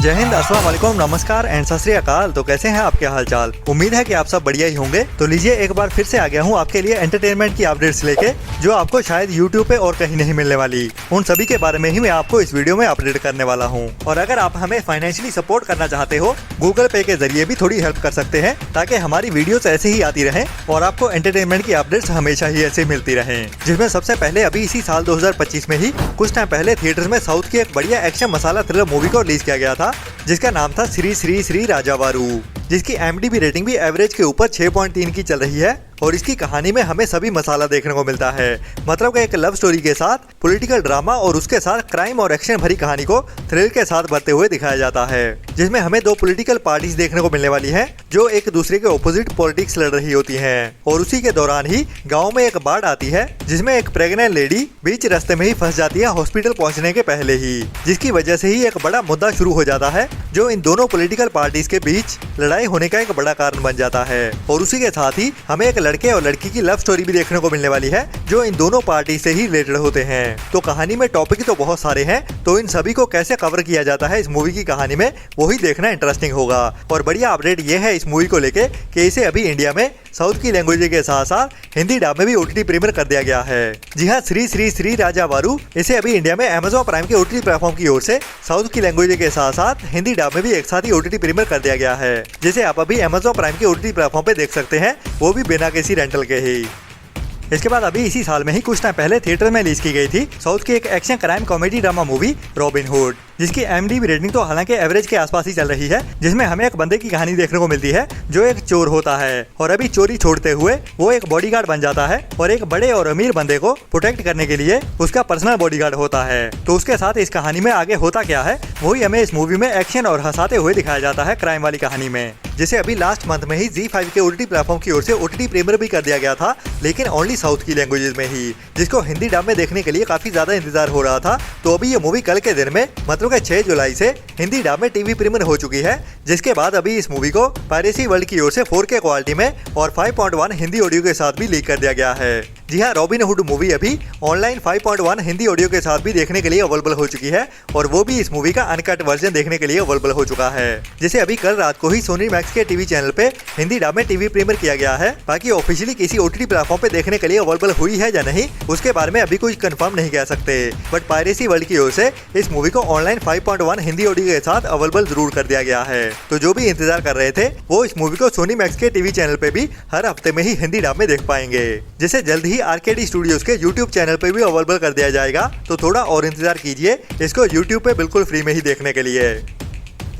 जय हिंद, अस्सलाम वालेकुम, नमस्कार एंड सत श्री अकाल। तो कैसे हैं आपके हालचाल। उम्मीद है कि आप सब बढ़िया ही होंगे। तो लीजिए एक बार फिर से आ गया हूं आपके लिए एंटरटेनमेंट की अपडेट्स लेके, जो आपको शायद यूट्यूब पे और कहीं नहीं मिलने वाली। उन सभी के बारे में ही मैं आपको इस वीडियो में अपडेट करने वाला हूं। और अगर आप हमें फाइनेंशियली सपोर्ट करना चाहते हो, गूगल पे के जरिए भी थोड़ी हेल्प कर सकते हैं, ताकि हमारी वीडियोस ऐसे ही आती रहें और आपको एंटरटेनमेंट की अपडेट्स हमेशा ही ऐसे मिलती रहें। जिसमें सबसे पहले अभी इसी साल 2025 में ही कुछ टाइम पहले थिएटर्स में साउथ की एक बढ़िया एक्शन मसाला थ्रिलर मूवी को रिलीज किया गया था, जिसका नाम था श्री श्री श्री राजावारू, जिसकी IMDb रेटिंग भी एवरेज के ऊपर 6.3 की चल रही है। और इसकी कहानी में हमें सभी मसाला देखने को मिलता है। मतलब एक लव स्टोरी के साथ पॉलिटिकल ड्रामा और उसके साथ क्राइम और एक्शन भरी कहानी को थ्रिल के साथ बढ़ते हुए दिखाया जाता है, जिसमें हमें दो पॉलिटिकल पार्टीज देखने को मिलने वाली हैं, जो एक दूसरे के ऑपोजिट पॉलिटिक्स लड़ रही होती हैं। और उसी के दौरान ही गाँव में एक बाढ़ आती है, जिसमें एक प्रेग्नेंट लेडी बीच रास्ते में ही फंस जाती है हॉस्पिटल पहुँचने के पहले ही, जिसकी वजह से ही एक बड़ा मुद्दा शुरू हो जाता है, जो इन दोनों पॉलिटिकल पार्टीज के बीच लड़ाई होने का एक बड़ा कारण बन जाता है। और उसी के साथ ही हमें एक लड़के और लड़की की लव स्टोरी भी देखने को मिलने वाली है, जो इन दोनों पार्टी से ही रिलेटेड होते हैं। तो कहानी में टॉपिक तो बहुत सारे हैं, तो इन सभी को कैसे कवर किया जाता है इस मूवी की कहानी में, वही देखना इंटरेस्टिंग होगा। और बढ़िया अपडेट ये है इस मूवी को लेके कि इसे अभी इंडिया में साउथ की लैंग्वेज के साथ साथ हिंदी डब में भी OTT प्रीमियर कर दिया गया है। जी हाँ, श्री श्री श्री राजावारू इसे अभी इंडिया में Amazon प्राइम के OTT प्लेटफॉर्म की ओर से साउथ की लैंग्वेज के साथ साथ हिंदी डब में भी एक साथ ही OTT प्रीमियर कर दिया गया है, जिसे आप अभी Amazon प्राइम के OTT प्लेटफॉर्म पे देख सकते हैं, वो भी बिना किसी रेंटल के ही। इसके बाद अभी इसी साल में ही कुछ टाइम पहले थिएटर में रिलीज की गई थी साउथ की एक action crime comedy drama movie robin hood, जिसकी IMDb रेटिंग तो हालांकि एवरेज के आसपास ही चल रही है, जिसमें हमें एक बंदे की कहानी देखने को मिलती है, जो एक चोर होता है और अभी चोरी छोड़ते हुए वो एक बॉडीगार्ड बन जाता है और एक बड़े और अमीर बंदे को प्रोटेक्ट करने के लिए उसका पर्सनल बॉडीगार्ड होता है। तो उसके साथ इस कहानी में आगे होता क्या है, वही हमें इस मूवी में एक्शन और हंसाते हुए दिखाया जाता है क्राइम वाली कहानी में, जिसे अभी लास्ट मंथ में ही ZEE5 के OTT प्लेटफॉर्म की ओर से OTT प्रीमियर भी कर दिया गया था, लेकिन ओनली साउथ की लैंग्वेजेस में ही, जिसको हिंदी डब में देखने के लिए काफी ज्यादा इंतजार हो रहा था। तो अभी ये मूवी कल के दिन में मतलब 6 जुलाई से हिंदी डब में टीवी प्रीमियर हो चुकी है, जिसके बाद अभी इस मूवी को पायरेसी वर्ल्ड की ओर से 4K क्वालिटी में और 5.1 हिंदी ऑडियो के साथ भी लीक कर दिया गया है। जी हाँ, रॉबिन हुड मूवी अभी ऑनलाइन 5.1 हिंदी ऑडियो के साथ भी देखने के लिए अवेलेबल हो चुकी है, और वो भी इस मूवी का अनकट वर्जन देखने के लिए अवेलेबल हो चुका है, जिसे अभी कल रात को ही सोनी मैक्स के टीवी चैनल पे हिंदी डब में टीवी प्रीमियर किया गया है। बाकी ऑफिशियली किसी OTT प्लेटफॉर्म पे देखने के लिए अवेलेबल हुई है या नहीं, उसके बारे में अभी कुछ कंफर्म नहीं कह सकते, बट पायरेसी वर्ल्ड की ओर से इस मूवी को ऑनलाइन 5.1 हिंदी ऑडियो के साथ अवेलेबल जरूर कर दिया गया है। तो जो भी इंतजार कर रहे थे, वो इस मूवी को सोनी मैक्स के टीवी चैनल पे भी हर हफ्ते में ही हिंदी डब में देख पाएंगे, जिसे जल्द ही RKD स्टूडियोज के YouTube चैनल पे भी अवेलेबल कर दिया जाएगा। तो थोड़ा और इंतजार कीजिए इसको YouTube पे बिल्कुल फ्री में ही देखने के लिए।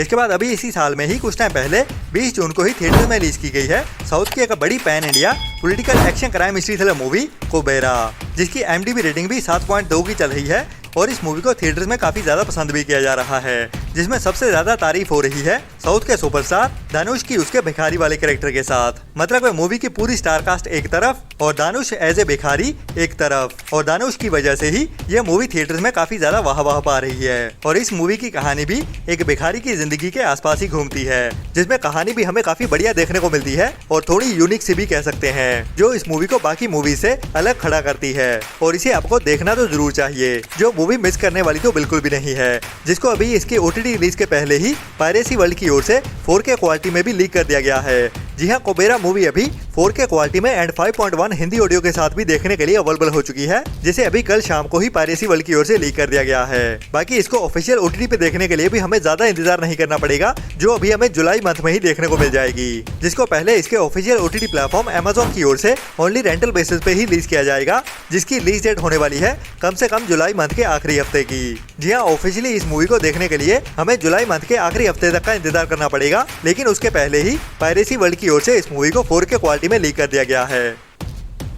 इसके बाद अभी इसी साल में ही कुछ टाइम पहले 20 जून को ही थिएटर में रिलीज की गई है साउथ की एक बड़ी pan India political action crime history thriller movie Kobera, जिसकी IMDb रेटिंग भी 7.2 की चल रही है। और इस मूवी को थिएटर्स में काफी ज्यादा पसंद भी किया जा रहा है, जिसमें सबसे ज्यादा तारीफ हो रही है साउथ के सुपरस्टार दानुष की उसके भिखारी वाले कैरेक्टर के साथ। मतलब मूवी की पूरी स्टार कास्ट एक तरफ और दानुष एज ए भिखारी एक तरफ, और दानुष की वजह से ही यह मूवी थिएटर्स में काफी ज्यादा वाह पा रही है। और इस मूवी की कहानी भी एक भिखारी की जिंदगी के आसपास ही घूमती है, जिसमें कहानी भी हमें काफी बढ़िया देखने को मिलती है और थोड़ी यूनिक सी भी कह सकते हैं, जो इस मूवी को बाकी मूवी से अलग खड़ा करती है। और इसे आपको देखना तो जरूर चाहिए, जो मूवी मिस करने वाली तो बिल्कुल भी नहीं है, जिसको अभी इसके OTT रिलीज के पहले ही पायरेसी वर्ल्ड की ओर से 4K क्वालिटी में भी लीक कर दिया गया है। जी हाँ, कोबेरा मूवी अभी 4K क्वालिटी में एंड 5.1 हिंदी ऑडियो के साथ भी देखने के लिए अवेलेबल हो चुकी है, जिसे अभी कल शाम को ही पायरेसी वर्ल्ड की ओर से लीक कर दिया गया है। बाकी इसको ऑफिशियल OTT पे देखने के लिए भी हमें ज्यादा इंतजार नहीं करना पड़ेगा, जो अभी हमें जुलाई मंथ में ही देखने को मिल जाएगी, जिसको पहले इसके ऑफिशियल OTT प्लेटफॉर्म Amazon की ओर से ओनली रेंटल बेसिस पे ही रिलीज किया जाएगा, जिसकी रिलीज डेट होने वाली है कम से कम जुलाई मंथ के आखिरी हफ्ते की। जी हाँ, ऑफिशियली इस मूवी को देखने के लिए हमें जुलाई मंथ के आखिरी हफ्ते तक का इंतजार करना पड़ेगा, लेकिन उसके पहले ही पायरेसी वर्ल्ड की ओर से इस मूवी को 4K क्वालिटी में लीक कर दिया गया है।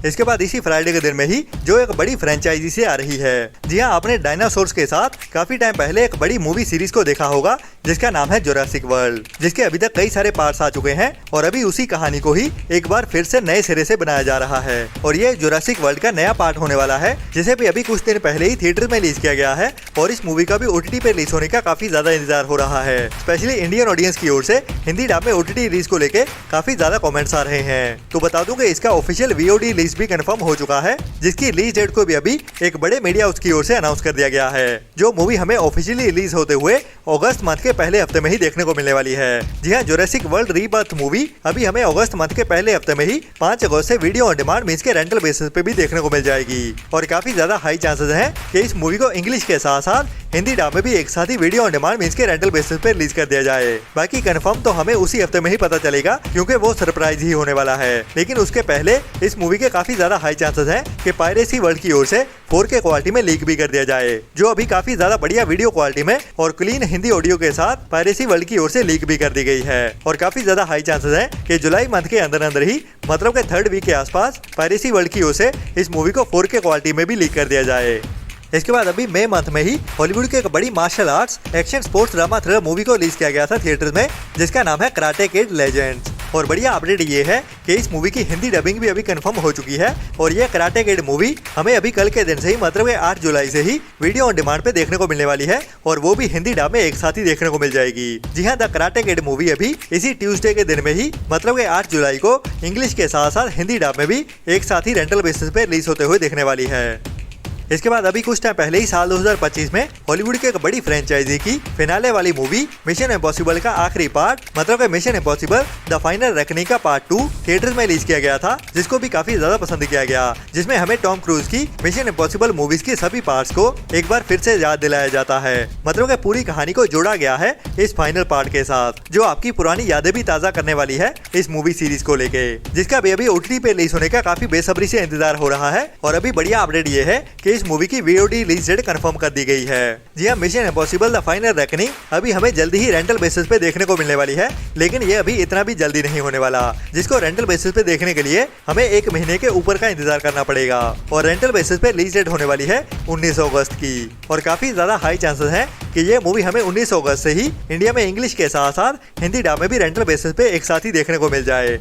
इसके बाद इसी फ्राइडे के दिन में ही जो एक बड़ी फ्रेंचाइजी से आ रही है। जी हाँ, आपने डायनासोर्स के साथ काफी टाइम पहले एक बड़ी मूवी सीरीज को देखा होगा, जिसका नाम है जुरासिक वर्ल्ड, जिसके अभी तक कई सारे पार्ट्स आ चुके हैं, और अभी उसी कहानी को ही एक बार फिर से नए सिरे से बनाया जा रहा है। और ये जुरासिक वर्ल्ड का नया पार्ट होने वाला है, जिसे भी अभी कुछ दिन पहले ही थिएटर में रिलीज किया गया है, और इस मूवी का भी OTT पे रिलीज होने का काफी ज्यादा इंतजार हो रहा है। स्पेशली इंडियन ऑडियंस की ओर से हिंदी डब में OTT रिलीज को लेके काफी ज्यादा कमेंट्स आ रहे हैं। तो बता दूं कि इसका ऑफिशियल VOD रिलीज रिलीज भी कंफर्म हो चुका है, जिसकी रिलीज डेट को भी अभी एक बड़े मीडिया हाउस की ओर से अनाउंस कर दिया गया है। जो मूवी हमें ऑफिशियली रिलीज होते हुए अगस्त मंथ के पहले हफ्ते में ही देखने को मिलने वाली है। जी हाँ, जुरासिक वर्ल्ड रीबर्थ मूवी अभी हमें अगस्त मंथ के पहले हफ्ते में ही 5 अगस्त से वीडियो ऑन डिमांड मींस के रेंटल बेसिस पे भी देखने को मिल जाएगी। और काफी ज्यादा हाई चांसेस हैं कि इस मूवी को इंग्लिश के साथ साथ हिंदी डब में भी एक साथ ही वीडियो ऑन डिमांड मींस के रेंटल बेसिस पे रिलीज कर दिया जाए। बाकी कंफर्म तो हमें उसी हफ्ते में ही पता चलेगा, क्योंकि वो सरप्राइज ही होने वाला है। लेकिन उसके पहले इस मूवी के काफी ज्यादा हाई चांसेस हैं कि पायरेसी वर्ल्ड की ओर से 4K क्वालिटी में लीक भी कर दिया जाए, जो अभी काफी ज्यादा बढ़िया वीडियो क्वालिटी में और क्लीन हिंदी ऑडियो के साथ पायरेसी वर्ल्ड की ओर से लीक भी कर दी गई है। और काफी ज्यादा हाई चांसेस हैं कि जुलाई मंथ के अंदर अंदर ही, मतलब के 3rd वीक के आसपास पायरेसी वर्ल्ड की ओर से इस मूवी को 4K क्वालिटी में भी लीक कर दिया जाए। इसके बाद अभी मई मंथ में ही हॉलीवुड की एक बड़ी martial arts action sports drama thriller movie को रिलीज किया गया था थिएटर्स में, जिसका नाम है कराटे किड लेजेंड्स। और बढ़िया अपडेट ये है कि इस मूवी की हिंदी डबिंग भी अभी कंफर्म हो चुकी है और ये कराटे किड मूवी हमें अभी कल के दिन से ही, मतलब 8 जुलाई से ही वीडियो ऑन डिमांड पे देखने को मिलने वाली है, और वो भी हिंदी डब में एक साथ ही देखने को मिल जाएगी। जी हाँ, द कराटे किड मूवी अभी इसी ट्यूसडे के दिन में ही, मतलब 8 जुलाई को इंग्लिश के साथ साथ हिंदी डब में भी एक साथ ही रेंटल बेसिस पे रिलीज होते हुए देखने वाली है। इसके बाद अभी कुछ टाइम पहले ही साल 2025 में हॉलीवुड की एक बड़ी फ्रेंचाइजी की फिनाले वाली मूवी मिशन इम्पॉसिबल का आखिरी पार्ट, मतलब कि mission impossible the final reckoning का पार्ट 2 थिएटर्स में रिलीज किया गया था, जिसको भी काफी ज्यादा पसंद किया गया, जिसमें हमें टॉम क्रूज की मिशन इम्पॉसिबल मूवीज की सभी पार्ट्स को एक बार फिर से याद दिलाया जाता है। मतलब कि पूरी कहानी को जोड़ा गया है इस फाइनल पार्ट के साथ, जो आपकी पुरानी यादें भी ताजा करने वाली है इस मूवी सीरीज को लेके, जिसका भी अभी OTT पे रिलीज होने का काफी बेसब्री से इंतजार हो रहा है। और अभी बढ़िया अपडेट ये है कि इस मूवी की VOD रिलीज डेट कंफर्म कर दी गई है। जी हाँ, mission impossible the final reckoning अभी हमें जल्दी ही रेंटल बेसिस पे देखने को मिलने वाली है, लेकिन ये अभी इतना भी जल्दी नहीं होने वाला, जिसको रेंटल बेसिस पे देखने के लिए हमें 1 महीने के ऊपर का इंतजार करना पड़ेगा। और रेंटल बेसिस पे रिलीज डेट होने वाली है 19 अगस्त की, और काफी ज्यादा हाई चांसेस हैं कि ये मूवी हमें 19 अगस्त से ही इंडिया में इंग्लिश के साथ साथ हिंदी डब में भी रेंटल बेसिस पे एक साथ ही देखने को मिल जाए।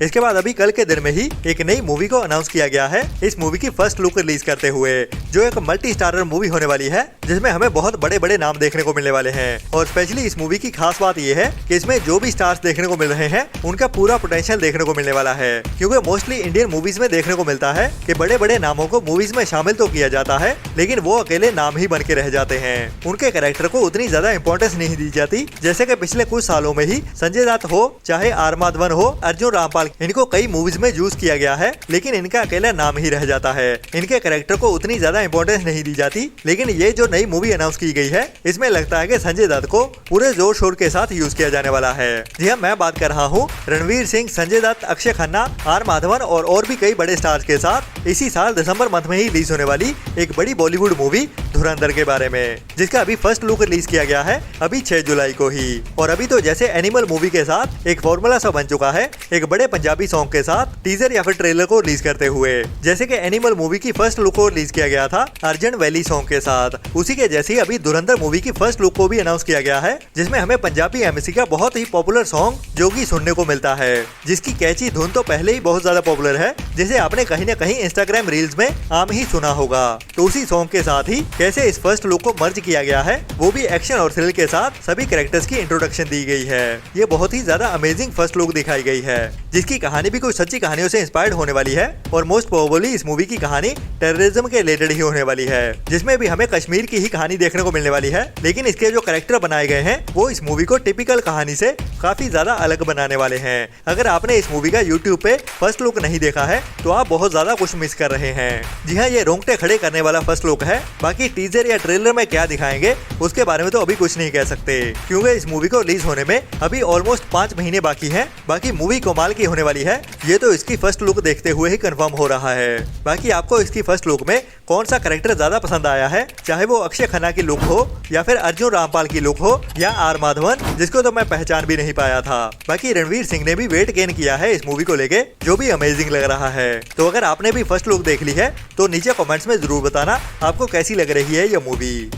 इसके बाद अभी कल के दिन में ही एक नई मूवी को अनाउंस किया गया है, इस मूवी की फर्स्ट लुक रिलीज करते हुए, जो एक मल्टी स्टारर मूवी होने वाली है, जिसमें हमें बहुत बड़े बड़े नाम देखने को मिलने वाले हैं। और स्पेशली इस मूवी की खास बात यह है कि इसमें जो भी स्टार्स देखने को मिल रहे हैं उनका पूरा पोटेंशियल देखने को मिलने वाला है, क्योंकि मोस्टली इंडियन मूवीज में देखने को मिलता है कि बड़े बड़े नामों को मूवीज में शामिल तो किया जाता है, लेकिन वो अकेले नाम ही बन के रह जाते हैं। उनके कैरेक्टर को उतनी ज्यादा इंपॉर्टेंस नहीं दी जाती, जैसे कि पिछले कुछ सालों में ही संजय दत्त हो, चाहे आर माधवन हो, अर्जुन रामपाल, इनको कई मूवीज में यूज किया गया है, लेकिन इनका अकेला नाम ही रह जाता है। इनके कैरेक्टर को उतनी ज्यादा इंपॉर्टेंस नहीं दी जाती। लेकिन ये जो नई मूवी अनाउंस की गई है, इसमें लगता है कि संजय दत्त को पूरे जोर शोर के साथ यूज किया जाने वाला है। जी हाँ, मैं बात कर रहा हूँ रणवीर सिंह, संजय दत्त, अक्षय खन्ना, आर माधवन और भी कई बड़े स्टार्स के साथ इसी साल दिसंबर मंथ में ही रिलीज होने वाली एक बड़ी बॉलीवुड मूवी धुरंधर के बारे में, जिसका अभी फर्स्ट लुक रिलीज किया गया है अभी 6 जुलाई को ही। और अभी तो जैसे एनिमल मूवी के साथ एक फॉर्मूला सा बन चुका है एक बड़े पंजाबी सॉन्ग के साथ टीजर या फिर ट्रेलर को रिलीज करते हुए, जैसे कि एनिमल मूवी की फर्स्ट लुक को रिलीज किया गया था अर्जेंट वैली सॉन्ग के साथ, उसी के जैसे ही अभी धुरंधर मूवी की फर्स्ट लुक को भी अनाउंस किया गया है, जिसमें हमें पंजाबी एमएससी का बहुत ही पॉपुलर सॉन्ग जोगी सुनने को मिलता है, जिसकी कैची धुन तो पहले ही बहुत ज्यादा पॉपुलर है, जिसे आपने कहीं न कहीं इंस्टाग्राम रील्स में आम ही सुना होगा। तो उसी सॉन्ग के साथ ही कैसे इस फर्स्ट लुक को मर्ज किया गया है, वो भी एक्शन और थ्रिल के साथ सभी कैरेक्टर्स की इंट्रोडक्शन दी गई है। ये बहुत ही ज्यादा अमेजिंग फर्स्ट लुक दिखाई गई है, जिसकी कहानी भी कुछ सच्ची कहानियों से इंस्पायर्ड होने वाली है, और मोस्ट प्रोबेबली इस मूवी की कहानी टेररिज्म के रिलेटेड ही होने वाली है, जिसमें भी हमें कश्मीर की ही कहानी देखने को मिलने वाली है। लेकिन इसके जो कैरेक्टर बनाए गए हैं वो इस मूवी को टिपिकल कहानी से काफी ज्यादा अलग बनाने वाले हैं। अगर आपने इस मूवी का यूट्यूब पे फर्स्ट लुक नहीं देखा है तो आप बहुत ज्यादा कुछ मिस कर रहे हैं। जी हाँ, ये रोंगटे खड़े करने वाला फर्स्ट लुक है। बाकी टीजर या ट्रेलर में क्या दिखाएंगे उसके बारे में तो अभी कुछ नहीं कह सकते, क्योंकि इस मूवी को रिलीज होने में अभी ऑलमोस्ट 5 महीने बाकी हैं। बाकी मूवी कमाल की होने वाली है, ये तो इसकी फर्स्ट लुक देखते हुए ही कंफर्म हो रहा है। बाकी आपको इसकी फर्स्ट लुक में कौन सा कैरेक्टर ज्यादा पसंद आया है, चाहे वो अक्षय खन्ना की लुक हो या फिर अर्जुन रामपाल की लुक हो या आर माधवन, जिसको तो मैं पहचान भी नहीं पाया था। बाकी रणवीर सिंह ने भी वेट गेन किया है इस मूवी को लेके, जो भी अमेजिंग लग रहा है। तो अगर आपने भी फर्स्ट लुक देख ली है तो नीचे कमेंट्स में जरूर बताना आपको कैसी लग रही है ये मूवी।